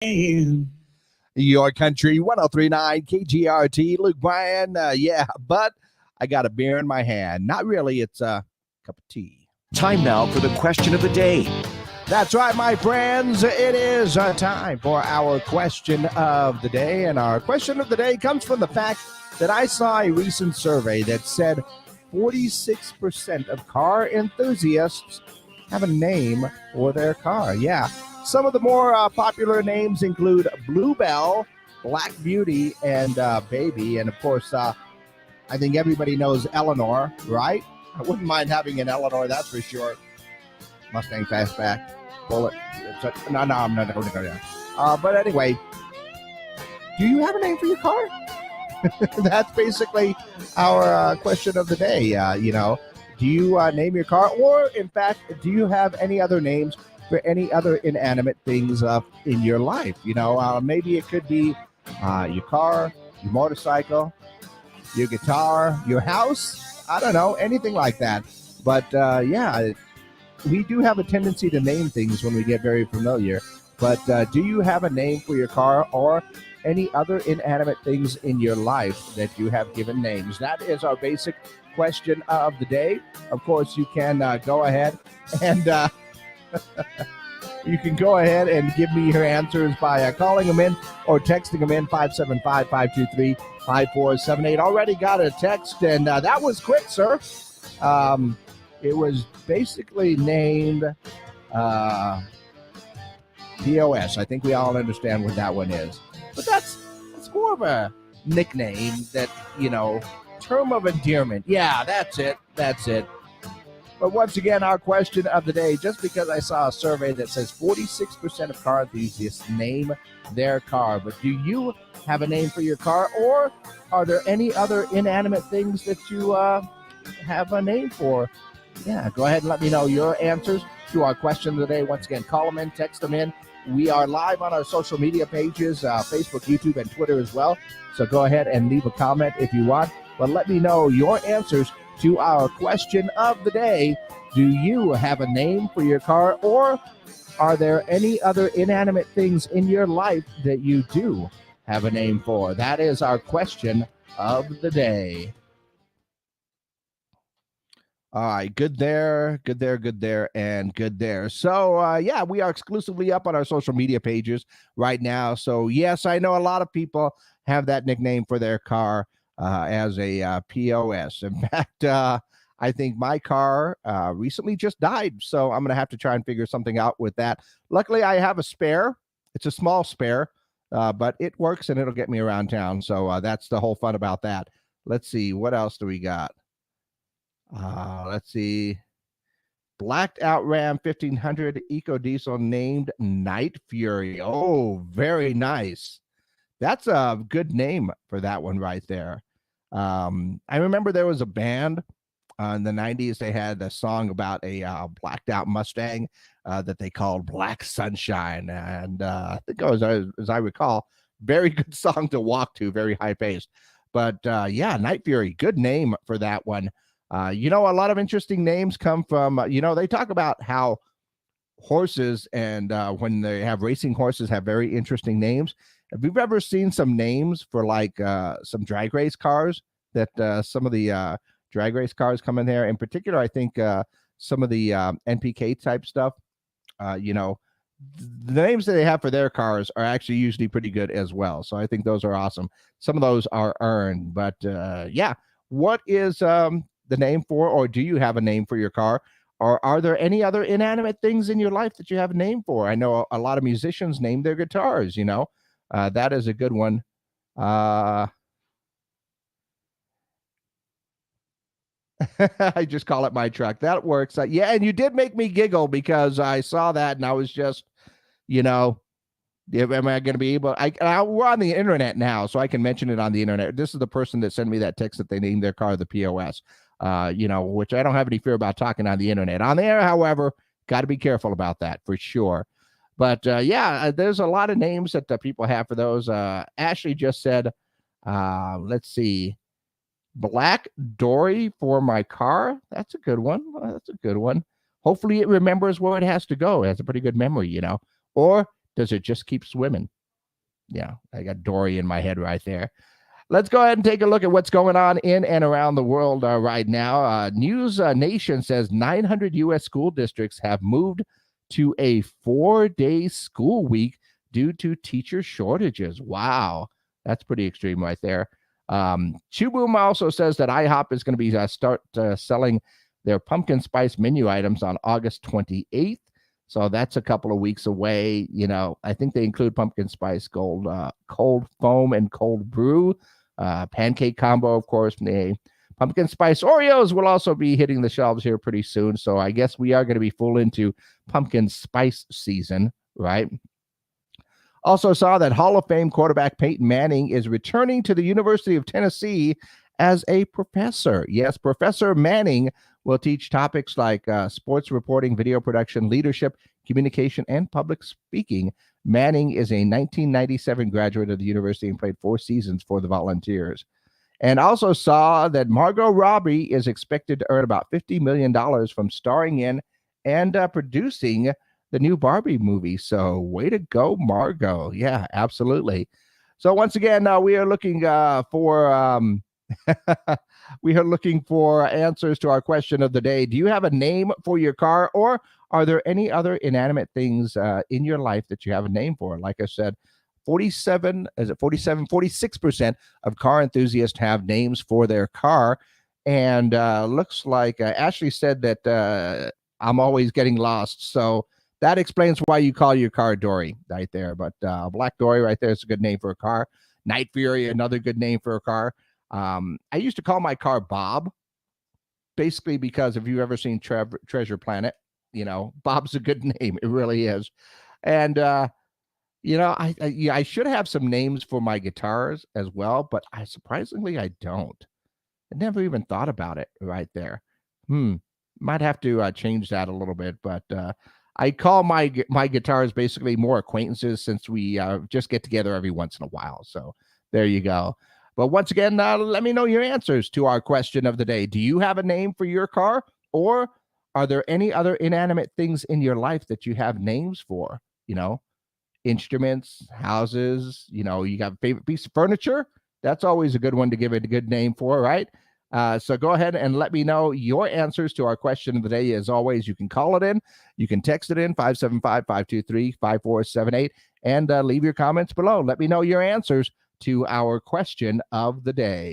Your country 1039 KGRT. Luke Bryan. Yeah, but I got a beer in my hand. Not really. It's a cup of tea. Time now for the question of the day. That's right, my friends. It is time for our question of the day. And our question of the day comes from the fact that I saw a recent survey that said 46% of car enthusiasts have a name for their car. Yeah. Some of the more popular names include Bluebell, Black Beauty, and Baby. And of course, I think everybody knows Eleanor, right? I wouldn't mind having an Eleanor, that's for sure. Mustang Fastback, Bullet. No. But anyway, do you have a name for your car? That's basically our question of the day. Do you name your car? Or, in fact, do you have any other names for any other inanimate things in your life? Maybe it could be your car, your motorcycle, your guitar, your house. I don't know, anything like that. But we do have a tendency to name things when we get very familiar. But do you have a name for your car or any other inanimate things in your life that you have given names? That is our basic question of the day. Of course, you can go ahead and you can go ahead and give me your answers by calling them in or texting them in 575-523-5478. Already got a text, and that was quick, sir. It was basically named POS. I think we all understand what that one is. But that's more of a nickname that, term of endearment. Yeah, that's it. But once again, our question of the day, just because I saw a survey that says 46% of car enthusiasts name their car, but do you have a name for your car, or are there any other inanimate things that you have a name for? Yeah, go ahead and let me know your answers to our question of the day. Once again, call them in, text them in. We are live on our social media pages, Facebook, YouTube, and Twitter as well. So go ahead and leave a comment if you want. But let me know your answers to our question of the day. Do you have a name for your car, or are there any other inanimate things in your life that you do have a name for? That is our question of the day. All right, good there. So, we are exclusively up on our social media pages right now. So, yes, I know a lot of people have that nickname for their car as a POS. In fact, I think my car recently just died, so I'm going to have to try and figure something out with that. Luckily, I have a spare. It's a small spare, but it works and it'll get me around town. So that's the whole fun about that. Let's see. What else do we got? Let's see. Blacked out Ram 1500 Eco Diesel named Night Fury. Oh, very nice. That's a good name for that one right there. I remember there was a band in the 90s. They had a song about a blacked out Mustang that they called Black Sunshine. And I think as I recall, very good song to walk to, very high paced. But Night Fury, good name for that one. A lot of interesting names come from, they talk about how horses and when they have racing horses have very interesting names. Have you ever seen some names for like some drag race cars that some of the drag race cars come in there? In particular, I think some of the NPK type stuff, the names that they have for their cars are actually usually pretty good as well. So I think those are awesome. Some of those are earned. But what is the name for, or do you have a name for your car? Or are there any other inanimate things in your life that you have a name for? I know a lot of musicians name their guitars, that is a good one. I just call it my truck. That works. And you did make me giggle because I saw that and I was just, am I going to be able? We're on the internet now, so I can mention it on the internet. This is the person that sent me that text that they named their car the POS. Which I don't have any fear about talking on the internet. On the air, however, got to be careful about that for sure. But there's a lot of names that people have for those. Ashley just said, let's see, Black Dory for my car. That's a good one. Hopefully it remembers where it has to go. It has a pretty good memory, Or does it just keep swimming? Yeah, I got Dory in my head right there. Let's go ahead and take a look at what's going on in and around the world right now. News Nation says 900 U.S. school districts have moved to a 4-day school week due to teacher shortages. Wow, that's pretty extreme right there. Chuboom also says that IHOP is going to be start selling their pumpkin spice menu items on August 28th. So that's a couple of weeks away. You know, I think they include pumpkin spice cold foam and cold brew. Pancake combo, of course. The pumpkin spice Oreos will also be hitting the shelves here pretty soon. So I guess we are going to be full into pumpkin spice season, right? Also saw that Hall of Fame quarterback Peyton Manning is returning to the University of Tennessee as a professor. Yes, Professor Manning will teach topics like sports reporting, video production, leadership, communication, and public speaking. Manning is a 1997 graduate of the university and played 4 seasons for the Volunteers. And also saw that Margot Robbie is expected to earn about $50 million from starring in and producing the new Barbie movie. So way to go, Margot. Yeah, absolutely. So once again, we are looking for we are looking for answers to our question of the day. Do you have a name for your car, or are there any other inanimate things in your life that you have a name for? Like I said, 46% of car enthusiasts have names for their car. And looks like Ashley said that I'm always getting lost. So that explains why you call your car Dory right there. But Black Dory right there is a good name for a car. Night Fury, another good name for a car. I used to call my car Bob, basically because if you've ever seen Treasure Planet, you know, Bob's a good name. It really is. And, you know, I should have some names for my guitars as well, but surprisingly, I don't. I never even thought about it right there. Might have to change that a little bit, but I call my guitars basically more acquaintances since we just get together every once in a while. So there you go. But once again, let me know your answers to our question of the day. Do you have a name for your car, or are there any other inanimate things in your life that you have names for? You know, instruments, houses, you know, you got a favorite piece of furniture. That's always a good one to give it a good name for, right? So go ahead and let me know your answers to our question of the day. As always, you can call it in. You can text it in 575-523-5478 and leave your comments below. Let me know your answers to our question of the day.